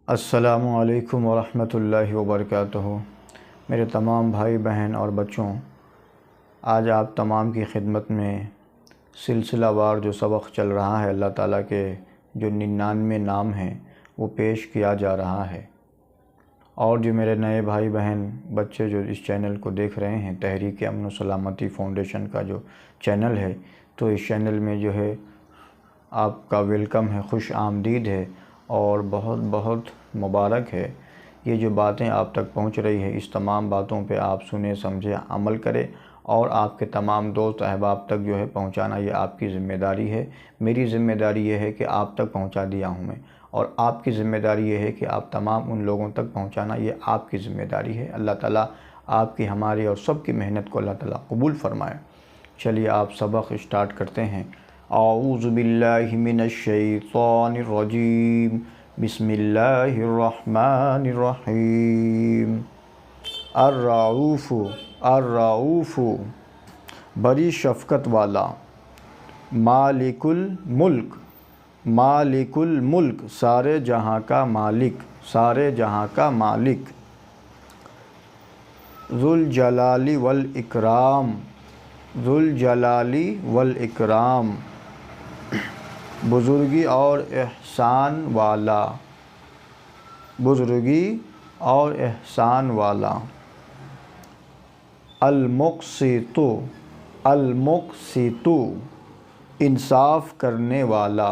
السلام علیکم ورحمۃ اللہ وبرکاتہ۔ میرے تمام بھائی بہن اور بچوں، آج آپ تمام کی خدمت میں سلسلہ وار جو سبق چل رہا ہے اللہ تعالیٰ کے جو 99 نام ہیں وہ پیش کیا جا رہا ہے۔ اور جو میرے نئے بھائی بہن بچے جو اس چینل کو دیکھ رہے ہیں، تحریک امن و سلامتی فاؤنڈیشن کا جو چینل ہے، تو اس چینل میں جو ہے آپ کا ویلکم ہے، خوش آمدید ہے اور بہت بہت مبارک ہے۔ یہ جو باتیں آپ تک پہنچ رہی ہے، اس تمام باتوں پہ آپ سنیں، سمجھیں، عمل کریں اور آپ کے تمام دوست احباب تک جو ہے پہنچانا یہ آپ کی ذمہ داری ہے۔ میری ذمہ داری یہ ہے کہ آپ تک پہنچا دیا ہوں میں، اور آپ کی ذمہ داری یہ ہے کہ آپ تمام ان لوگوں تک پہنچانا یہ آپ کی ذمہ داری ہے۔ اللہ تعالیٰ آپ کی، ہماری اور سب کی محنت کو اللہ تعالیٰ قبول فرمائے۔ چلیے آپ سبق اسٹارٹ کرتے ہیں۔ اعوذ باللہ من الشیطان الرجیم، بسم اللہ الرحمن الرحیم۔ الرؤوف، الرؤوف بڑی شفقت والا، مالک الملک، مالک الملک سارے جہاں کا مالک، سارے جہاں کا مالک، ذو الجلال والاکرام، ذو الجلال والاکرام بزرگی اور احسان والا، بزرگی اور احسان والا، المقسط، المقسط انصاف کرنے والا۔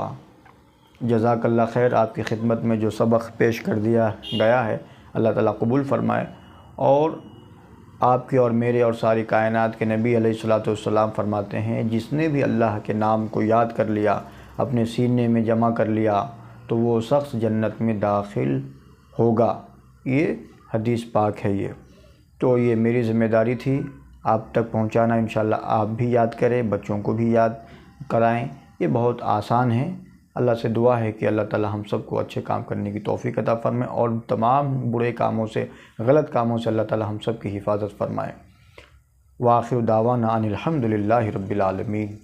جزاک اللہ خیر۔ آپ کی خدمت میں جو سبق پیش کر دیا گیا ہے اللہ تعالیٰ قبول فرمائے، اور آپ کے اور میرے اور ساری کائنات کے نبی علیہ الصلوۃ والسلام فرماتے ہیں، جس نے بھی اللہ کے نام کو یاد کر لیا، اپنے سینے میں جمع کر لیا، تو وہ شخص جنت میں داخل ہوگا۔ یہ حدیث پاک ہے۔ یہ تو یہ میری ذمہ داری تھی آپ تک پہنچانا۔ انشاءاللہ آپ بھی یاد کریں، بچوں کو بھی یاد کرائیں۔ یہ بہت آسان ہے۔ اللہ سے دعا ہے کہ اللہ تعالیٰ ہم سب کو اچھے کام کرنے کی توفیق عطا فرمائے، اور تمام برے کاموں سے، غلط کاموں سے اللہ تعالیٰ ہم سب کی حفاظت فرمائے۔ وآخر دعوانا ان الحمد للہ رب العالمین۔